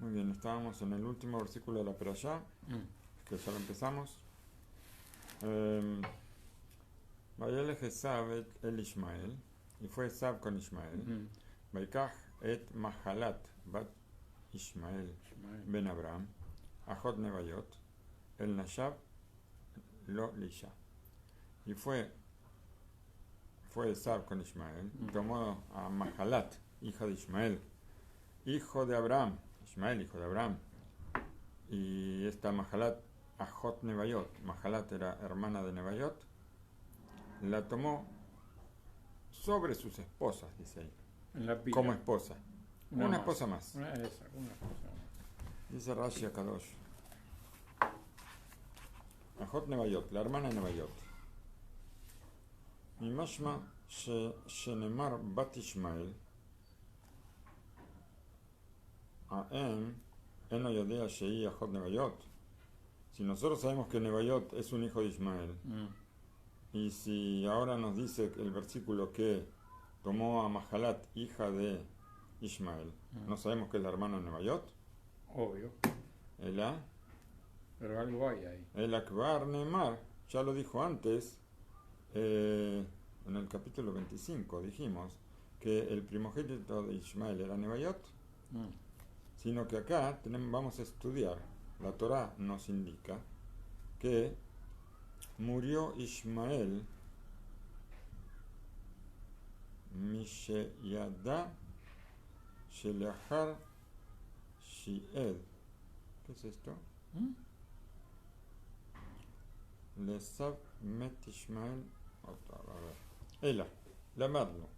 Muy bien, estábamos en el último versículo de la Perashá, que ya lo empezamos. Vayelech Esav el Ishmael, y fue Esav con Ishmael. Vaikach et Mahalat bat Ishmael ben Abraham, Ajot Nevayot, el Nashab lo Lisha. Y fue Esav con Ishmael, y tomó a Mahalat, hija de Ishmael, hijo de Abraham, Ishmael, hijo de Abraham, y esta Mahalat, Ajot Nevayot, Mahalat era hermana de Nevayot, la tomó sobre sus esposas, dice ahí, como esposa, una esposa más. Una esposa más. Dice Rashi Akadosh, Ajot Nevayot, la hermana de Nevayot. Mimashma shenemar bat Ishmael, Aem, eno yodea shei Ajot Nevayot. Si nosotros sabemos que Nevayot es un hijo de Ishmael, y si ahora nos dice el versículo que tomó a Mahalat, hija de Ishmael, ¿no sabemos que es la hermana de Nevayot? Obvio. Pero algo hay ahí. El Akbar Neemar, ya lo dijo antes, en el capítulo 25 dijimos que el primogénito de Ishmael era Nevayot, sino que acá vamos a estudiar, la Torá nos indica que murió Ishmael Misheyada Shelahar Shied. ¿Qué es esto? Lesab Met Ishmael. A ver. Lamadlo.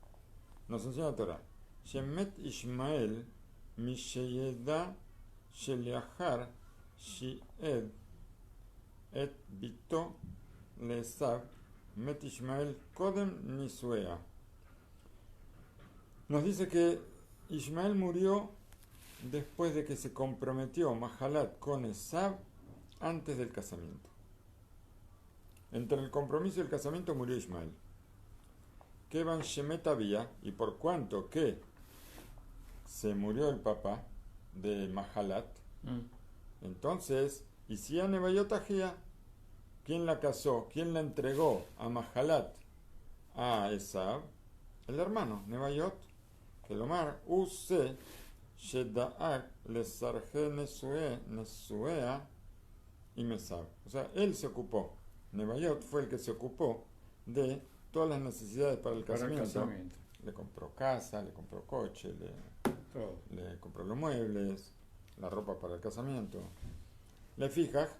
Nos enseña la Torá. Shemet Ishmael Misheyada Shelahar Shied et bito Lesab Met Ishmael Kodem Nisuea. Nos dice que Ishmael murió después de que se comprometió Mahalat con Esab antes del casamiento. Entre el compromiso y el casamiento murió Ishmael. Kevan Shemet había, y por cuanto que se murió el papá de Mahalat, entonces, y si a Nevayot Ajía, ¿quién la casó? ¿Quién la entregó a Mahalat? A Esab, el hermano, Nevayot, que Lomar, Use, Shedaak, Lesarje Nesuea y Mesab. O sea, él se ocupó, Nevayot fue el que se ocupó de todas las necesidades para el casamiento. Le compró casa, le compró coche, le compró los muebles, la ropa para el casamiento. Le fijas,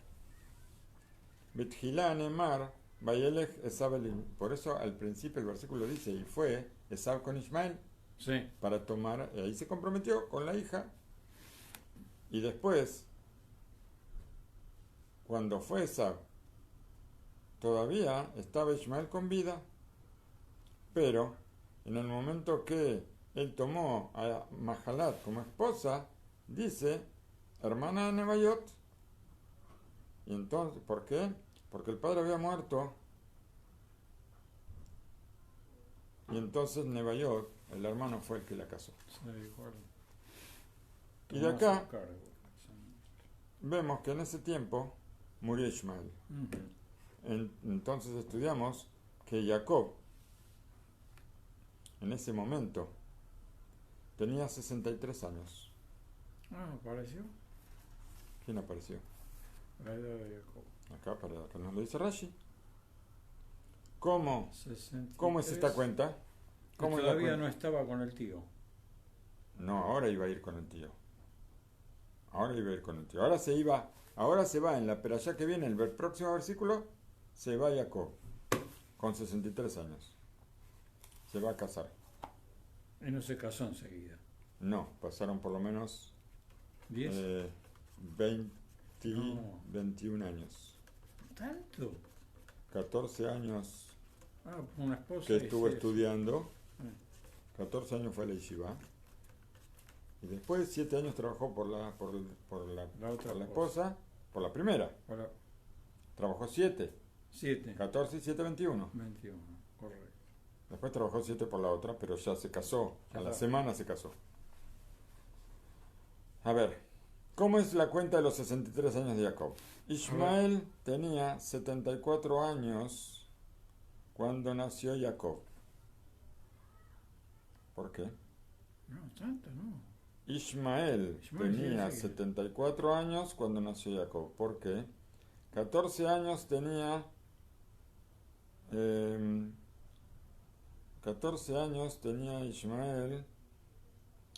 Betjilá Nemar, Vayelech Esab Elim. Por eso al principio el versículo dice, y fue Esab con Ishmael, para tomar, ahí se comprometió con la hija, y después, cuando fue Esab, todavía estaba Ishmael con vida, pero en el momento que él tomó a Mahalat como esposa, dice, hermana de Nevayot. Y entonces, ¿por qué? Porque el padre había muerto. Y entonces Nevayot, el hermano, fue el que la casó. Y de acá vemos que en ese tiempo murió Ishmael. Entonces estudiamos que Jacob, en ese momento, tenía 63 años. ¿Apareció? ¿Quién apareció? La edad de Jacob. Acá, para que nos lo dice Rashi. ¿Cómo es esta cuenta? ¿Cómo todavía no estaba con el tío? No, ahora iba a ir con el tío. Ahora se va en la perashá que viene, el próximo versículo, se va Jacob, con 63 años. Se va a casar. Y no se casó enseguida. No, pasaron por lo menos 10, 21 años. ¿Tanto? 14 años una esposa que estuvo estudiando. 14 años fue a la yeshiva. Y después 7 años trabajó por la esposa, por la primera. Trabajó 7. 14 y 7, 21. 21, correcto. Después trabajó 7 por la otra, pero ya se casó. A la semana se casó. A ver, ¿Cómo es la cuenta de los 63 años de Jacob? Ismael tenía 74 años cuando nació Jacob. ¿Por qué? No, tanto, no. Ismael Ismael, tenía sí. 74 años cuando nació Jacob. ¿Por qué? 14 años tenía... 14 años tenía Ismael...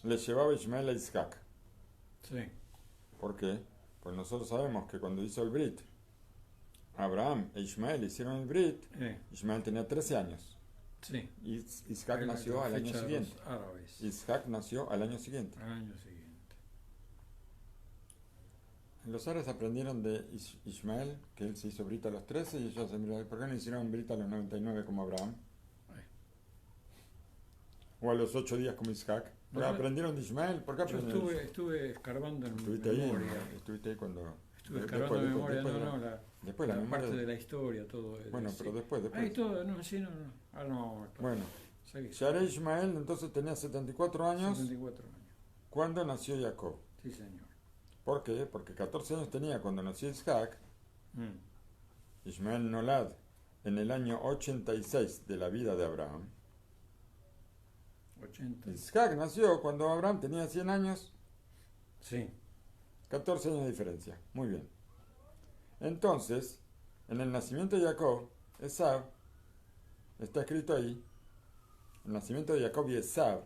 Le llevaba Ismael a Isaac. Sí. ¿Por qué? Pues nosotros sabemos que cuando hizo el Brit, Abraham e Ismael hicieron el Brit, Ismael tenía 13 años. Sí. Y Isaac nació al año siguiente. Árabes. Isaac nació al año siguiente. Al año siguiente. Los árabes aprendieron de Ismael que él se hizo Brit a los 13 y ellos ¿por qué no hicieron Brit a los 99 como Abraham? O a los 8 días como Isaac. ¿Por qué aprendieron de Ismael? ¿Por qué Yo aprendieron? estuve escarbando en ¿Estuviste memoria. ahí? ¿Estuviste ahí cuando...? Estuve escarbando en memoria, después la la memoria parte de la historia, todo. Bueno, pero después. Ahí todo, no, sí, no. Ah, no. Bueno, Seguí. Yareh Ismael entonces tenía 74 años 74 años. cuando nació Jacob. Sí, señor. ¿Por qué? Porque 14 años tenía cuando nació Isaac. Ismael Nolad en el año 86 de la vida de Abraham. 80. Isaac nació cuando Abraham tenía 100 años. Sí. 14 años de diferencia. Muy bien. Entonces, en el nacimiento de Jacob, Esab, está escrito ahí, el nacimiento de Jacob y Esab,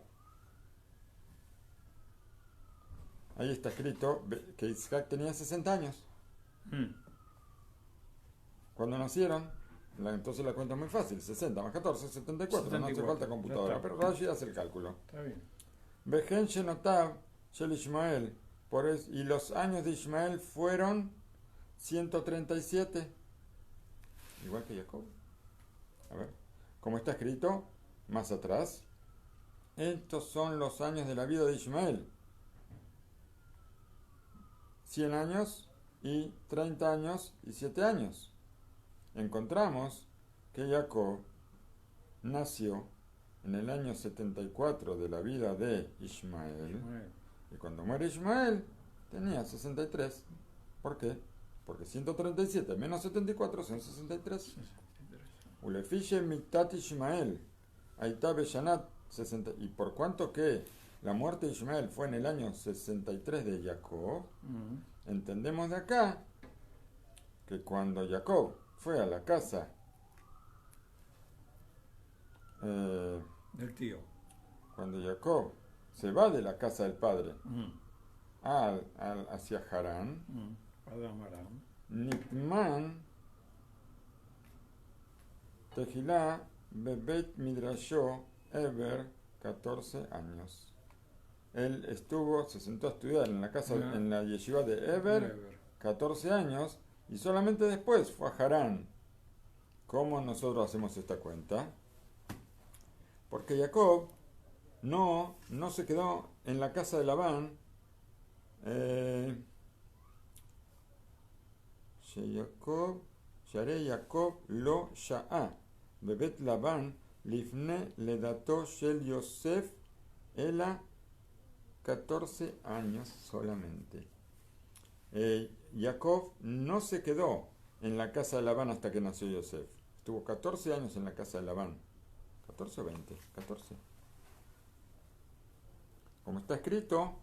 ahí está escrito que Isaac tenía 60 años. Cuando nacieron, entonces la cuenta es muy fácil, 60 más 14, 74, no hace falta computadora, pero Rashi hace el cálculo. Está bien. Vejen Shenotav Shel Ishmael, y los años de Ismael fueron 137, igual que Jacob. A ver, como está escrito más atrás, estos son los años de la vida de Ismael: 100 años y 30 años y 7 años. Encontramos que Jacob nació en el año 74 de la vida de Ismael. Y cuando muere Ismael tenía 63. ¿Por qué? Porque 137 menos 74 son 63. Ulefiche mitat Ismael. Aitá Beshanat 60. Y por cuanto que la muerte de Ismael fue en el año 63 de Jacob, entendemos de acá que cuando Jacob fue a la casa del tío, cuando Jacob se va de la casa del padre hacia Harán, Nitman Tejilá Bebet Midrashó Eber 14 años. Él se sentó a estudiar en la casa, en la yeshiva de Eber 14 años, y solamente después fue a Harán. ¿Cómo nosotros hacemos esta cuenta? Porque Jacob no se quedó en la casa de Labán. Yareh Jacob lo sha'a bebet Labán lifne ledato shel Yosef ela 14 años solamente. Jacob no se quedó en la casa de Labán hasta que nació Yosef. Estuvo 14 años en la casa de Labán. 14 o 20, 14. Como está escrito,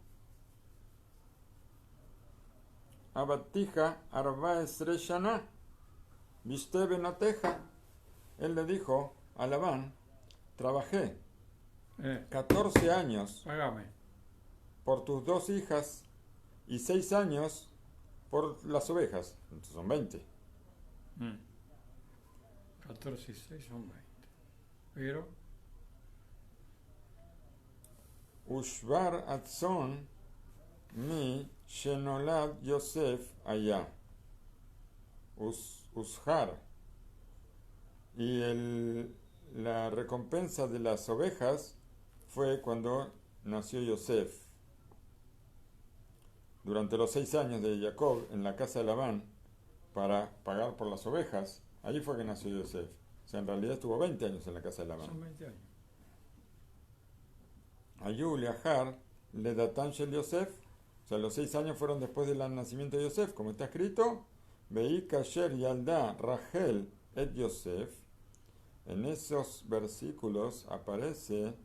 Abatija Arba Esre Shana, Viste Benoteja. Él le dijo a Labán: trabajé 14 años por tus 2 hijas y 6 años por las ovejas. Entonces son 20. 14 y 6 son 20. Pero Ushvar Atzon mi Shenolad Yosef allá. Ushar. Y la recompensa de las ovejas fue cuando nació Yosef. Durante los 6 años de Jacob en la casa de Labán, para pagar por las ovejas, allí fue que nació Yosef. O sea, en realidad estuvo 20 años en la casa de Labán. Son 20 años. Ayú Leahar le datan Shel Yosef sea, los 6 años fueron después del nacimiento de Yosef, como está escrito, Veí kasher yalda Rachel et Yosef. En esos versículos aparece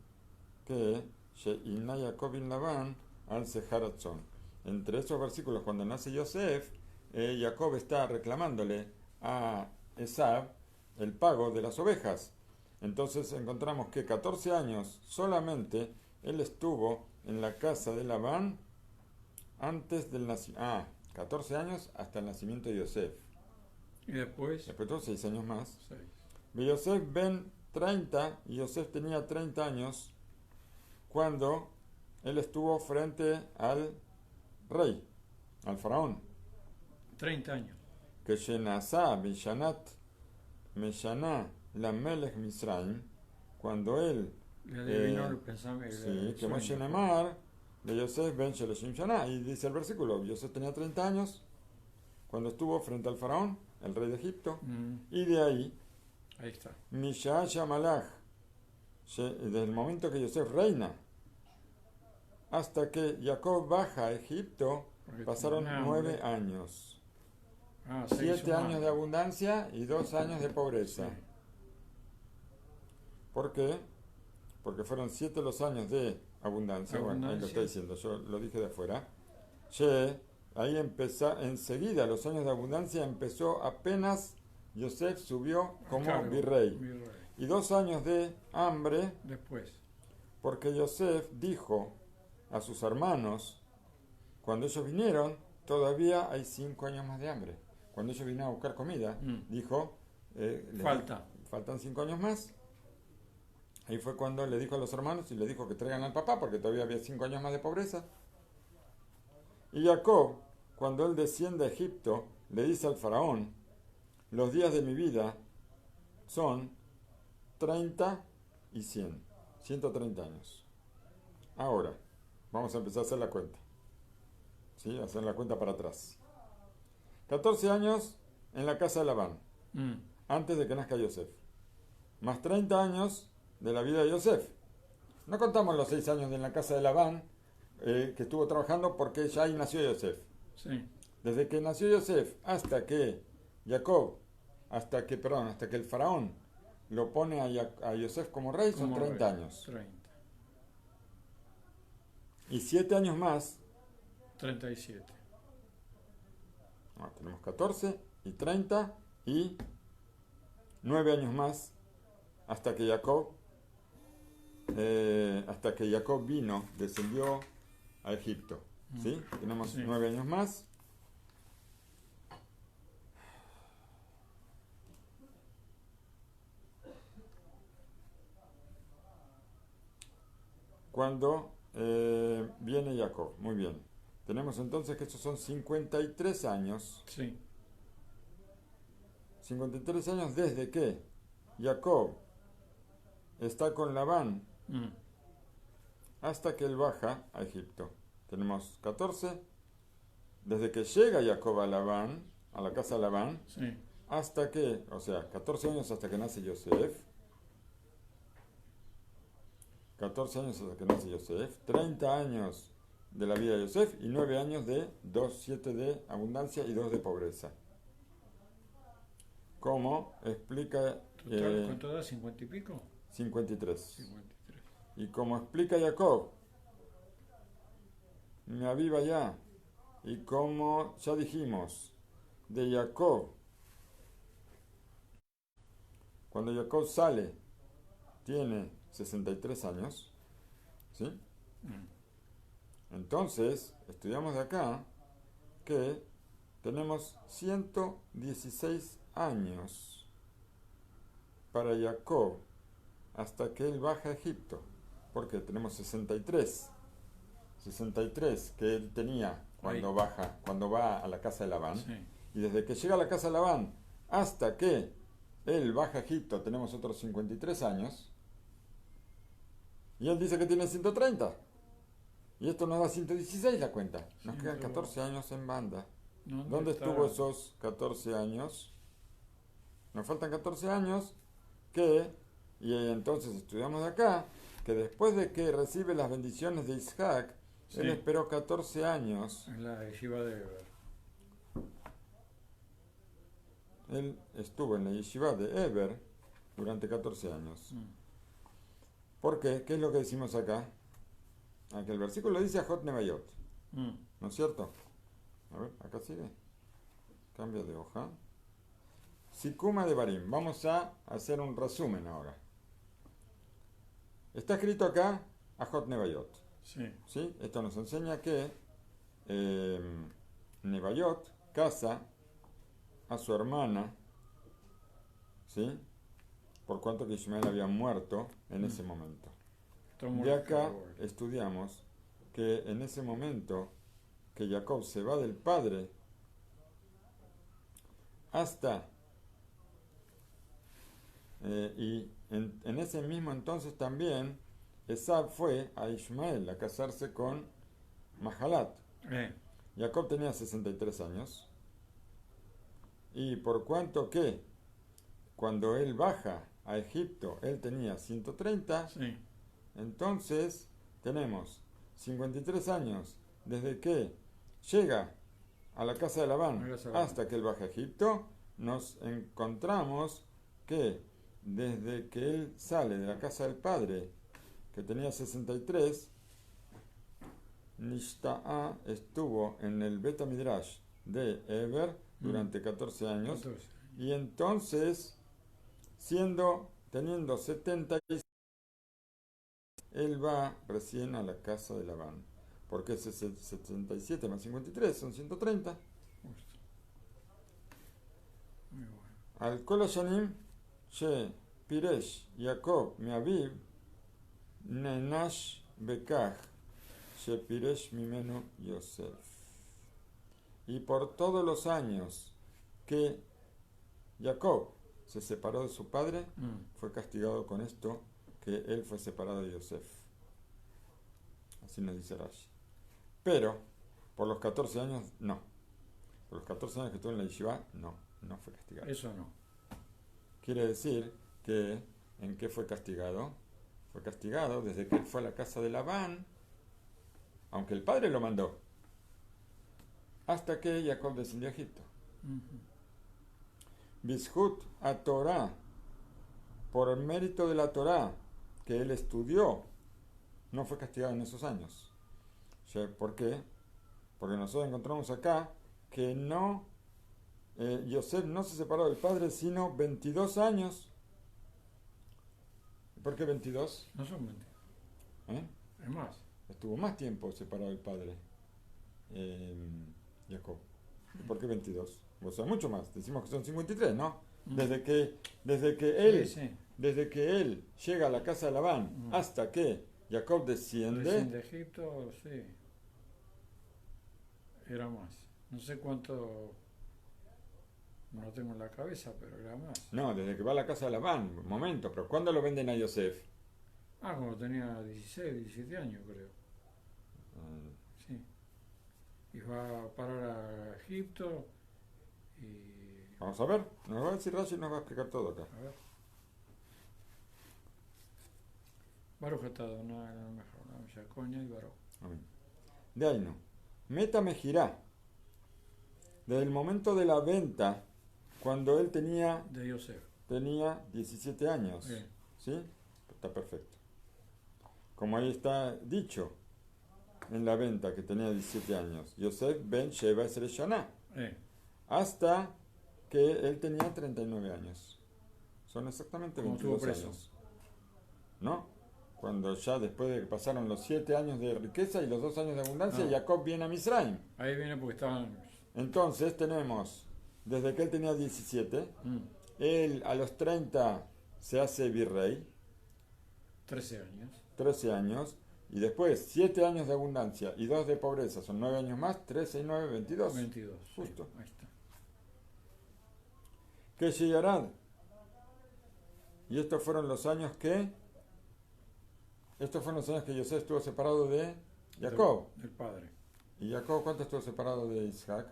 que She'inna Jacob bin Labán al Seharatzon. Entre esos versículos, cuando nace Yosef, Jacob está reclamándole a Esav el pago de las ovejas. Entonces encontramos que 14 años solamente él estuvo en la casa de Labán antes del nacimiento. 14 años hasta el nacimiento de Yosef. Y después, Después tuvo 6 años más. 6. Yosef ben 30, y Yosef tenía 30 años cuando él estuvo frente al rey, al faraón. 30 años. Que Shenasá Bishanat Meshana la Melech Misraim, cuando él Le adivinó el pensamiento. sí, que Moshe Nemar de Yosef ben Sheleshim Shana, y dice el versículo, Yosef tenía 30 años cuando estuvo frente al faraón, el rey de Egipto, y de ahí Ahí está. Mishasha Malach, desde el momento que Yosef reina hasta que Jacob baja a Egipto, Porque pasaron tenía 9 hambre. años. 6 7 años de abundancia y 2 años de pobreza. Sí. ¿Por qué? Porque fueron 7 los años de abundancia. Bueno, ahí lo está diciendo, yo lo dije de afuera. Ahí empezó, enseguida, los años de abundancia empezó apenas Yosef subió como Claro, virrey. Y 2 años de hambre, Después. porque Yosef dijo a sus hermanos, cuando ellos vinieron, todavía hay 5 años más de hambre. Cuando ellos vinieron a buscar comida, dijo, faltan 5 años más. Ahí fue cuando le dijo a los hermanos y le dijo que traigan al papá, porque todavía había 5 años más de pobreza. Y Jacob, cuando él desciende a Egipto, le dice al faraón, los días de mi vida son 30 y 100, 130 años. Ahora, vamos a empezar a hacer la cuenta. ¿Sí? Hacer la cuenta para atrás. 14 años en la casa de Labán, antes de que nazca Yosef. Más 30 años de la vida de Yosef. No contamos los 6 años en la casa de Labán, que estuvo trabajando, porque ya ahí nació Yosef. Sí. Desde que nació Yosef hasta que Jacob, hasta que el faraón lo pone a Yosef como rey, son 30 años. 30. Y 7 años más. 37. Tenemos 14 y 30 y 9 años más hasta que Jacob vino, descendió a Egipto. ¿Sí? Tenemos 9 años más. Cuando viene Jacob. Muy bien. Tenemos entonces que estos son 53 años. Sí. 53 años desde que Jacob está con Labán hasta que él baja a Egipto. Tenemos 14 desde que llega Jacob a Labán, a la casa de Labán, Sí. hasta que, 14 años hasta que nace Yosef. 14 años hasta que nace Yosef, 30 años de la vida de Yosef y 9 años de 7 de abundancia y 2 de pobreza. ¿Cómo explica? ¿Cuánto da? ¿50 y pico? 53. 53. Y como explica Jacob, me aviva ya, y como ya dijimos, de Jacob, cuando Jacob sale, tiene 63 años, ¿sí? Entonces, estudiamos de acá que tenemos 116 años para Jacob hasta que él baja a Egipto, porque tenemos 63 que él tenía cuando va a la casa de Labán, Sí. y desde que llega a la casa de Labán hasta que él baja a Egipto tenemos otros 53 años, y él dice que tiene 130, y esto nos da 116 la cuenta, nos quedan 14 años en banda. ¿Dónde estuvo esos 14 años? Nos faltan 14 años y entonces estudiamos de acá que después de que recibe las bendiciones de Isaac, Sí. Él esperó 14 años. En la yeshiva de Eber. Él estuvo en la yeshiva de Eber durante 14 años. ¿Por qué? ¿Qué es lo que decimos acá? Aquí el versículo dice Ajot Nevayot, ¿no es cierto? A ver, acá sigue. Cambio de hoja. Sikuma de Barim. Vamos a hacer un resumen ahora. Está escrito acá Ajot Nevayot. Sí. ¿Sí? Esto nos enseña que Nevayot casa a su hermana, ¿sí? Por cuanto que Ismael había muerto en ese momento. De acá estudiamos que en ese momento que Jacob se va del padre hasta y en ese mismo entonces también Esab fue a Ismael a casarse con Mahalat. Jacob tenía 63 años y por cuanto que cuando él baja a Egipto él tenía 130, Sí. entonces tenemos 53 años desde que llega a la casa de Labán hasta que él baja a Egipto. Nos encontramos que desde que él sale de la casa del padre, que tenía 63, Nishta'a estuvo en el Beta Midrash de Eber durante 14 años. 14. Y entonces, teniendo 70, él va recién a la casa de Labán. Porque ese 77 más 53 son 130. Justo. Muy bueno. Al Kol Hashanim, She Piresh Jacob Meaviv Nenash Bekach She Piresh Mimenu Yosef. Y por todos los años que Jacob se separó de su padre, fue castigado con esto, que él fue separado de Yosef. Así nos dice Rashi. Pero, por los 14 años, no. Por los 14 años que estuvo en la yeshiva, no fue castigado. Eso no. Quiere decir que, ¿en qué fue castigado? Fue castigado desde que él fue a la casa de Labán, aunque el padre lo mandó, hasta que Jacob descendió a Egipto. Bishut a Torah, por mérito de la Torah que él estudió, no fue castigado en esos años. ¿Por qué? Porque nosotros encontramos acá que Yosef no se separó del padre sino 22 años. ¿Por qué 22? No son 20. Es más. Estuvo más tiempo separado del padre, Jacob. ¿Por qué 22? O sea, mucho más. Decimos que son 53, ¿no? Desde que él llega a la casa de Labán hasta que Jacob desciende de Egipto, sí. Era más. No sé cuánto, no lo tengo en la cabeza, pero era más. No, desde que va a la casa de Labán, momento, pero ¿cuándo lo venden a Yosef? Cuando tenía 16, 17 años, creo. Sí. Y va a parar a Egipto y... Vamos a ver, nos va a decir Rashi y nos va a explicar todo acá. A ver. Baruch atah Adonai mejor, Yacoña y Baruch. Amén. De ahí no. Meta me girá. Desde el momento de la venta, cuando él tenía De Yosef. 17 años. Bien. ¿Sí? Está perfecto. Como ahí está dicho en la venta que tenía 17 años. Yosef ben Sheva Esre Shana. Hasta que él tenía 39 años. Son exactamente Como 22 estuvo preso. años. ¿No? Cuando ya después de que pasaron los 7 años de riqueza y los 2 años de abundancia, Jacob viene a Misraim. Ahí viene porque estaban... Entonces tenemos, desde que él tenía 17, él a los 30 se hace virrey, 13 años. 13 años, y después 7 años de abundancia y 2 de pobreza, son 9 años más, 13 y 9, 22. 22. Justo. Sí, ahí está. Que Sheyarad. Y estos fueron los años que Yosef estuvo separado de Jacob. Del padre. ¿Y Jacob cuánto estuvo separado de Isaac?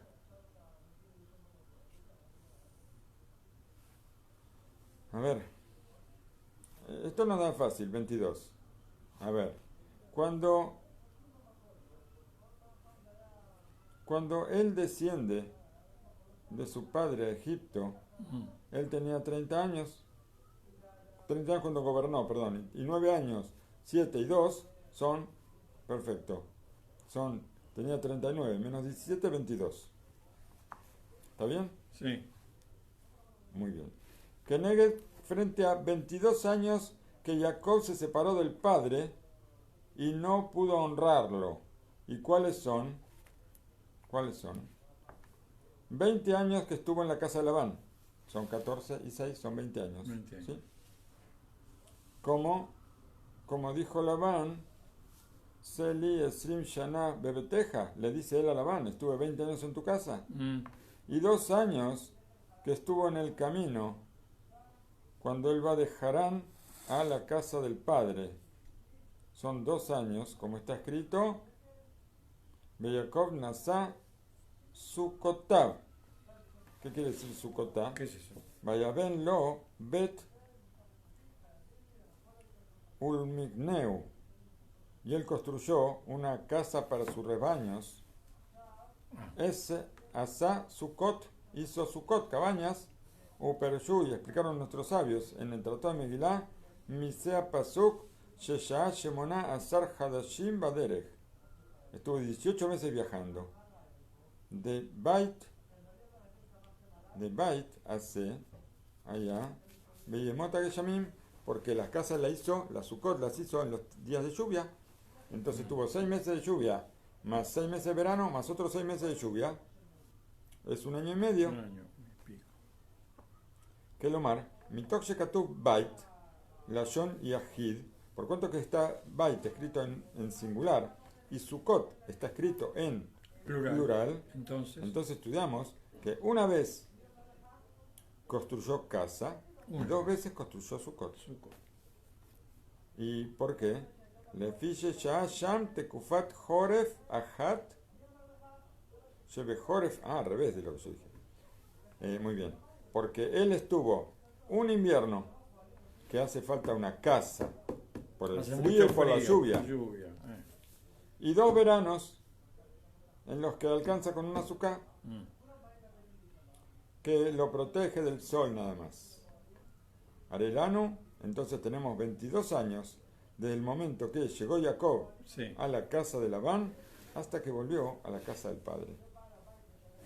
A ver, esto no da fácil, 22. A ver, cuando Cuando él desciende de su padre a Egipto, él tenía 30 años. 30 años cuando gobernó, perdón. Y 9 años, 7 y 2 son, perfecto. Tenía 39, menos 17, 22. ¿Está bien? Sí. Muy bien. Keneged, frente a 22 años que Jacob se separó del padre y no pudo honrarlo. ¿Y cuáles son? ¿Cuáles son? 20 años que estuvo en la casa de Labán. Son 14 y 6, son 20 años. 20 años. ¿Sí? Como dijo Labán, Seli Esrim Shana Bebeteja, le dice él a Labán, estuve 20 años en tu casa. Y 2 años que estuvo en el camino, cuando él va de Harán a la casa del padre. Son 2 años, como está escrito, Beyakov Nasa Sukotav. ¿Qué quiere decir Sukotav? ¿Qué es eso? Vayaben lo Bet Ulmigneu. Y él construyó una casa para sus rebaños. Ese Asa Sukot hizo Sukot, cabañas, o Pershú, y explicaron nuestros sabios en el Tratado de Megilá, Misea Pasuk, Shesha Shemona Asar Hadashim Baderech. Estuvo 18 meses viajando. De Bait hace allá, Beyemota Geshamim, porque las casas las Sukot las hizo en los días de lluvia. Entonces tuvo 6 meses de lluvia, más 6 meses de verano, más otros 6 meses de lluvia. Es 1 año y medio. 1 año y pico. Kelomar, Mitok Shekatuv Bait, Lashon y Ahid, por cuanto que está Bait escrito en singular y Sukot está escrito en plural, entonces estudiamos que una vez construyó casa y 2 veces construyó Sukot. ¿Y por qué? Le fiche Sham Tekufat Joref Ahat Shebe Joref. Al revés de lo que yo dije. Muy bien. Porque él estuvo un invierno que hace falta una casa por el frío y por la lluvia. Y 2 veranos en los que alcanza con un azúcar que lo protege del sol nada más. Arelano, entonces tenemos 22 años desde el momento que llegó Jacob a la casa de Labán hasta que volvió a la casa del padre.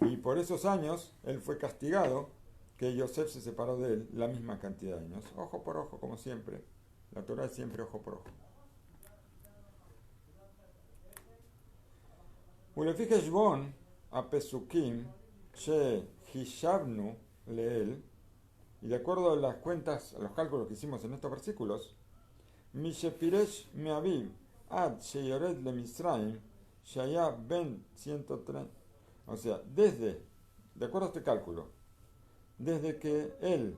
Y por esos años él fue castigado, que Yosef se separó de él la misma cantidad de años. Ojo por ojo, como siempre. La Torah es siempre ojo por ojo. Ulefij Heshbon a Pesukim She Hishabnu Leel, y de acuerdo a las cuentas, a los cálculos que hicimos en estos versículos, Mishepiresh Meaviv Ad Sheyored Le Misraim Shaya Ben 130. O sea, de acuerdo a este cálculo, desde que él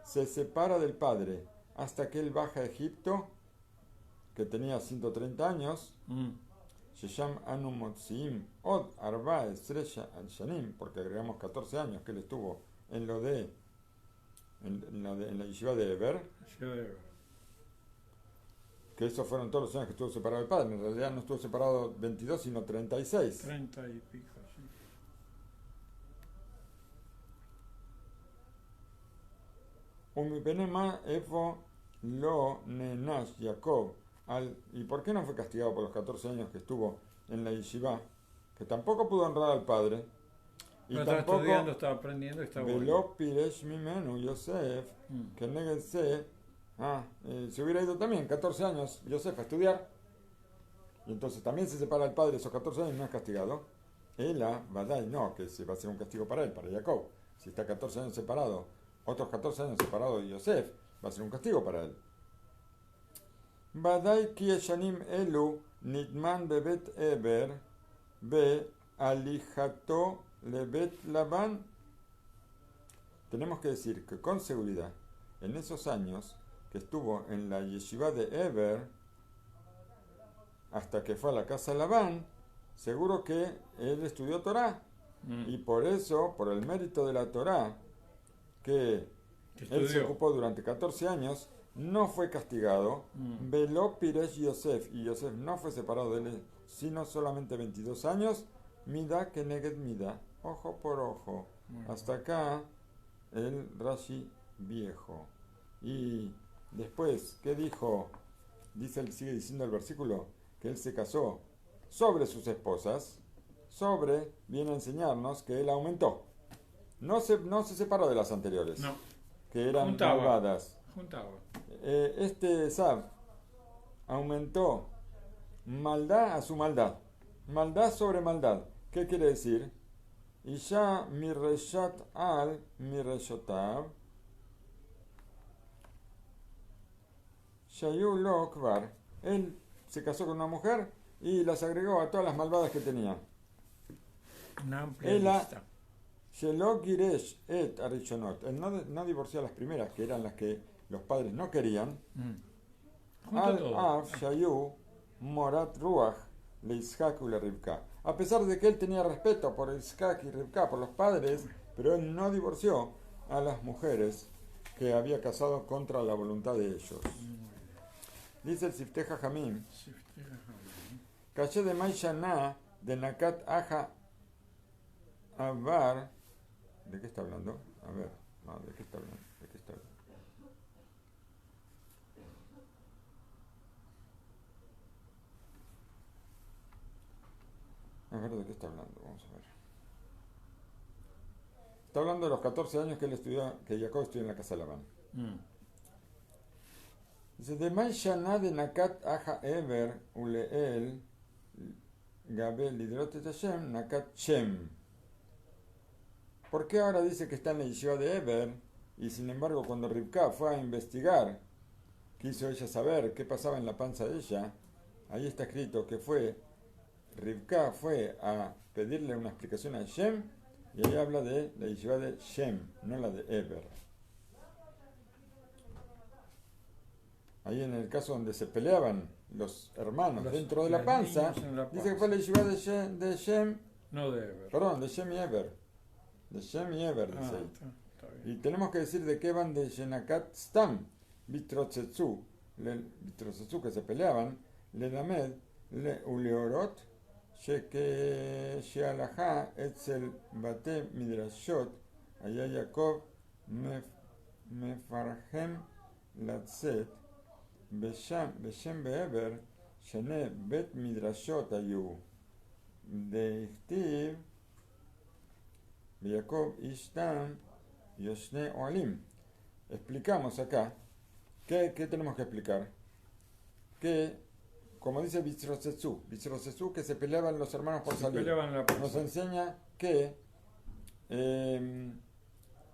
se separa del padre hasta que él baja a Egipto, que tenía 130 años, Shesham Anu Motziim Od Arba Esresha Al Shanim, porque agregamos 14 años que él estuvo en la yeshiva de Eber, que esos fueron todos los años que estuvo separado del padre. En realidad no estuvo separado 22 sino 36. 30 y pico, sí. Umipenema Efo Lo Nenash Jacob. ¿Y por qué no fue castigado por los 14 años que estuvo en la yeshiva? Que tampoco pudo honrar al padre. Y no tampoco estaba estudiando, estaba aprendiendo, estaba Velo Piresh Mimenu Yosef, que Negelse. Se hubiera ido también 14 años Yosef a estudiar. Y entonces también se separa el padre esos 14 años y no es castigado. Ela, Badai, no, que se va a ser un castigo para él, para Jacob. Si está 14 años separado, otros 14 años separado de Yosef, va a ser un castigo para él. Badai ki eshanim elu nitman bebet eber be alijato lebet laban. Tenemos que decir que con seguridad, en esos años que estuvo en la yeshiva de Eber, hasta que fue a la casa de Labán, seguro que él estudió Torah. Y por eso, por el mérito de la Torah, que él se ocupó durante 14 años, no fue castigado. Veló Piresh Yosef, y Yosef no fue separado de él, sino solamente 22 años. Mida que neged mida, ojo por ojo. Bueno, Hasta acá el Rashi viejo. Y después, ¿qué dijo? Sigue diciendo el versículo, que él se casó sobre sus esposas, viene a enseñarnos que él aumentó. No se separó de las anteriores, no, que eran juntaba. malvadas. Juntaba. Este Esab aumentó maldad a su maldad. Maldad sobre maldad. ¿Qué quiere decir? Isha mirreshat al mirreshotav shayu lo kvar. Él se casó con una mujer y las agregó a todas las malvadas que tenía. Una amplia Ela lista. shelo giresh et arishonot. Él no divorció a las primeras, que eran las que los padres no querían. Junto Al todo. af shayu morat ruach le Ishak y le Rivka. A pesar de que él tenía respeto por Ishak y Rivka, por los padres, pero él no divorció a las mujeres que había casado contra la voluntad de ellos. Dice el Sifteh Jajamim, caché de Maishana de Nakat Aja Avar. ¿De qué está hablando? A ver, no, ¿de qué está hablando? ¿De qué está hablando? A ver, ¿de qué está hablando? Vamos a ver. Está hablando de los 14 años que él estudió, que Jacob estudió en la casa de Labán. Dice, de Maishana de Nakat Aja Ever Uleel Gabel Lidrotet Hashem Nakat Shem. ¿Por qué ahora dice que está en la yeshiva de Eber? Y sin embargo, cuando Rivka fue a investigar, quiso ella saber qué pasaba en la panza de ella, ahí está escrito que Rivka fue a pedirle una explicación a Shem, y ahí habla de la yeshiva de Shem, no la de Eber. Ahí en el caso donde se peleaban los hermanos dentro de la panza, dice que fue la yeshiva de Shem, No de Eber. perdón, de Shem y Eber. De Shem y Eber, dice ahí. Está bien. Y tenemos que decir de qué van de Shenakat Stam, Bitrotzetsu, que se peleaban, Lenamed, Uleorot, Shealaha, Etzel Bate Midrashot, Aya Yaakov, Mefarhem Latzet, Beshem Beeber, Shene Bet Midrashot Ayu, de Ichtiv, Jacob Ishtam, Yoshne Oalim. Explicamos acá, ¿qué tenemos que explicar? Que, como dice Bitzrosetsu, que se peleaban los hermanos por salir. Nos enseña que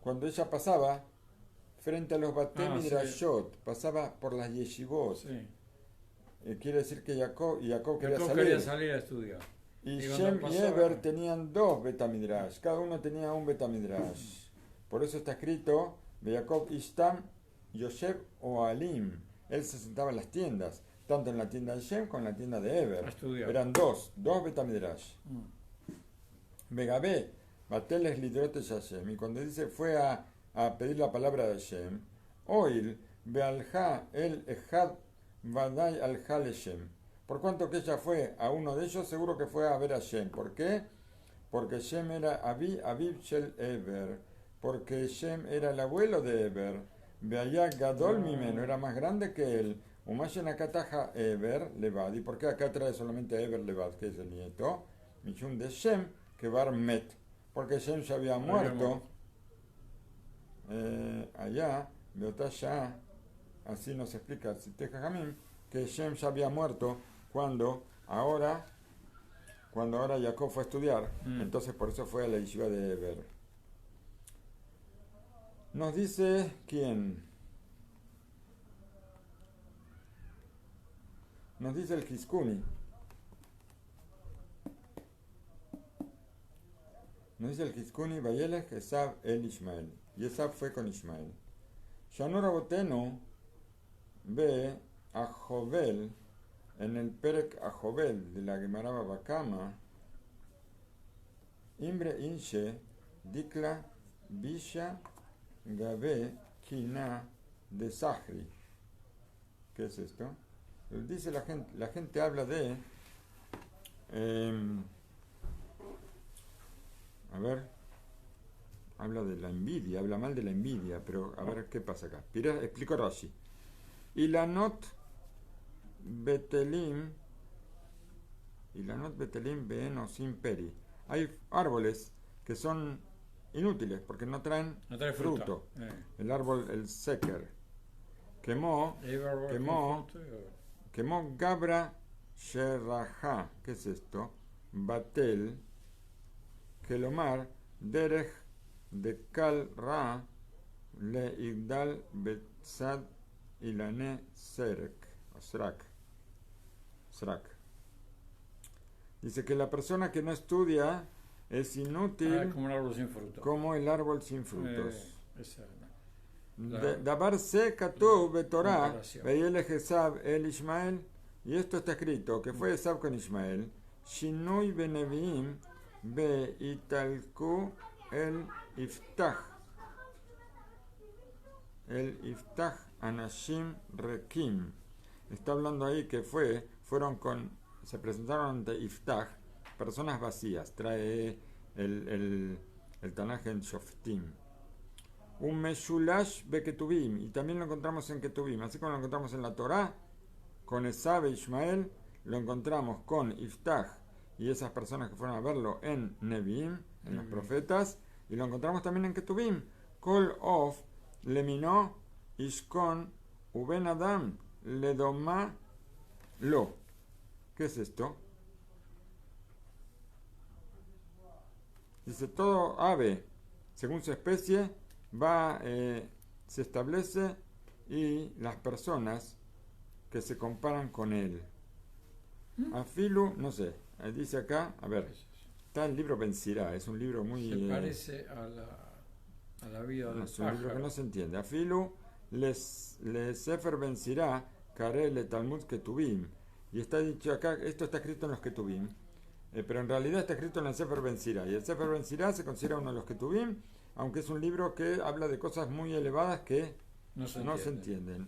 cuando ella pasaba frente a los Bate Midrashot, pasaba por las yeshivot, quiere decir que Jacob quería salir a estudiar. y Shem y Eber tenían dos Betamidrash, cada uno tenía un Betamidrash. Por eso está escrito Jacob Ishtam, Yosef o Alim. Él se sentaba en las tiendas, tanto en la tienda de Shem como en la tienda de Eber. Eran dos Betamidrash. Begabé, Bateles Lidrote Hashem. Y cuando dice fue a pedir la palabra de Shem, Oil, Bealja el Ejad Vadai al Haleshem. Por cuanto que ella fue a uno de ellos, seguro que fue a ver a Shem. ¿Por qué? Porque Shem era Aviv Shel Eber. Porque Shem era el abuelo de Eber. Beaya Gadol Mimeno, era más grande que él. Umashen Akataja Eber Levad. ¿Y por qué acá trae solamente Eber Levad, que es el nieto? Mishum de Shem, que Bar Met. Porque Shem ya había muerto. Allá, Beotashah, así nos explica el Sifteh Jajamim, que Shem ya había muerto cuando ahora Jacob fue a estudiar, entonces por eso fue a la yeshiva de Eber. Nos dice quién. Nos dice el Kiskuni. Nos dice el Kiskuni, Vayelech Esab el Ishmael. Y Esab fue con Ishmael. Shanur Abotenu ve a Jovel, en el Perek a Jovel de la Gemara Babakama, Imbre Inshe, Dikla, Bisha, Gabe, Kina, de Sahri. ¿Qué es esto? Dice la gente habla de A ver, habla de la envidia, habla mal de la envidia, pero a ver qué pasa acá. Explico Rashi. Ilanot Betelim, Ilanot Betelim Beenosim Peri. Hay árboles que son inútiles porque no traen No trae fruta. fruto. El árbol, el seker, quemó, ¿Hay árbol quemó, con fruto? quemó Gabra Sherraja. ¿Qué es esto? Batel, Kelomar, Derech de Kal Ra, Le Igdal Betzad Ilane Serek, o Srak. Dice que la persona que no estudia es inútil Como un árbol sin fruto. como el árbol sin frutos. Esa Dabar se Katuv Betorah, comparación. Veyele Esab el Ishmael, y esto está escrito, que fue Esab con Ishmael, Shinui Beneviim Be Italku el Iftach Anashim Rekim. Está hablando ahí que se presentaron ante Iftach personas vacías. Trae el Tanaj en Shoftim. Un Meshulash Beketubim, y también lo encontramos en Ketubim, así como lo encontramos en la Torá, con Esab e Ishmael, lo encontramos con Iftach y esas personas que fueron a verlo en Nevi'im, en los profetas, y lo encontramos también en Ketubim. Kol of Leminó Ishkon Uben Adam Ledoma Lo. ¿Qué es esto? Dice, todo ave, según su especie, se establece, y las personas que se comparan con él. Afilu, no sé, dice acá, a ver, está el libro Benzirá, es un libro muy... Se parece a la vida del es un libro que pájaro. no se entiende. Afilu les Sefer Benzirá, Kare le Talmud Ketubim. Y está dicho acá, esto está escrito en los Ketubim, pero en realidad está escrito en el Sefer Benzirá. Y el Sefer Benzirá se considera uno de los Ketubim, aunque es un libro que habla de cosas muy elevadas que No se no se entienden.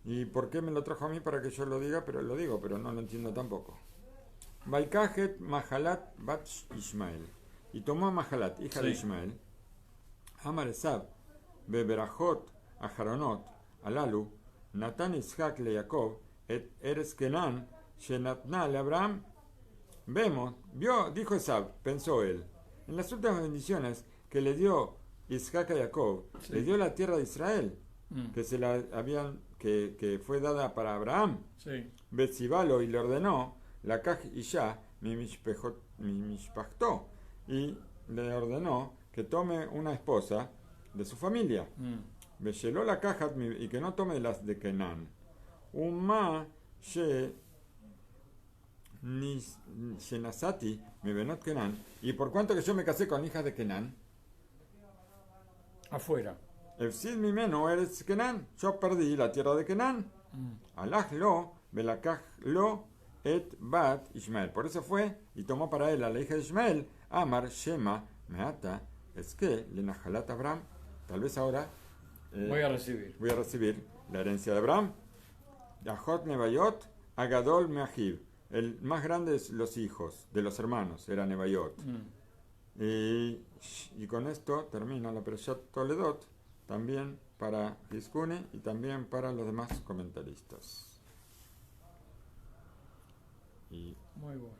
¿Y por qué me lo trajo a mí para que yo lo diga? Pero lo digo, pero no lo entiendo tampoco. Baikajet Mahalat Bat Ishmael. Y tomó a Mahalat, hija de Ishmael, Amar Esab, Beberajot, Aharonot, Alalu, Natan Ishak le Jacob, et Eres Kenan, Shenatna le Abraham. Dijo Esab, pensó él, en las últimas bendiciones que le dio Isaac a Jacob, le dio la tierra de Israel, que se la habían, que fue dada para Abraham. Betzibalo, y le ordenó, la Kaj Isha, mi mishpachtó, y le ordenó que tome una esposa de su familia. Besheló la caja, y que no tome las de Kenan. Uma she Shenasati, mi benot Kenan, y por cuanto que yo me casé con hijas de Kenan, afuera. Efsid mi meno eres Kenan, yo perdí la tierra de Kenan. Alaj lo, belakaj lo, et bat Ishmael. Por eso fue y tomó para él a la hija de Ishmael, Amar Shema Meata, es que le nahalat Abraham. Tal vez ahora voy a recibir la herencia de Abraham. Yahot Nebayot, Agadol Meahiv. El más grande de los hijos, de los hermanos, era Nebayot. Y con esto termina la Perashat Toledot, también para Hizkuni y también para los demás comentaristas. Muy bueno.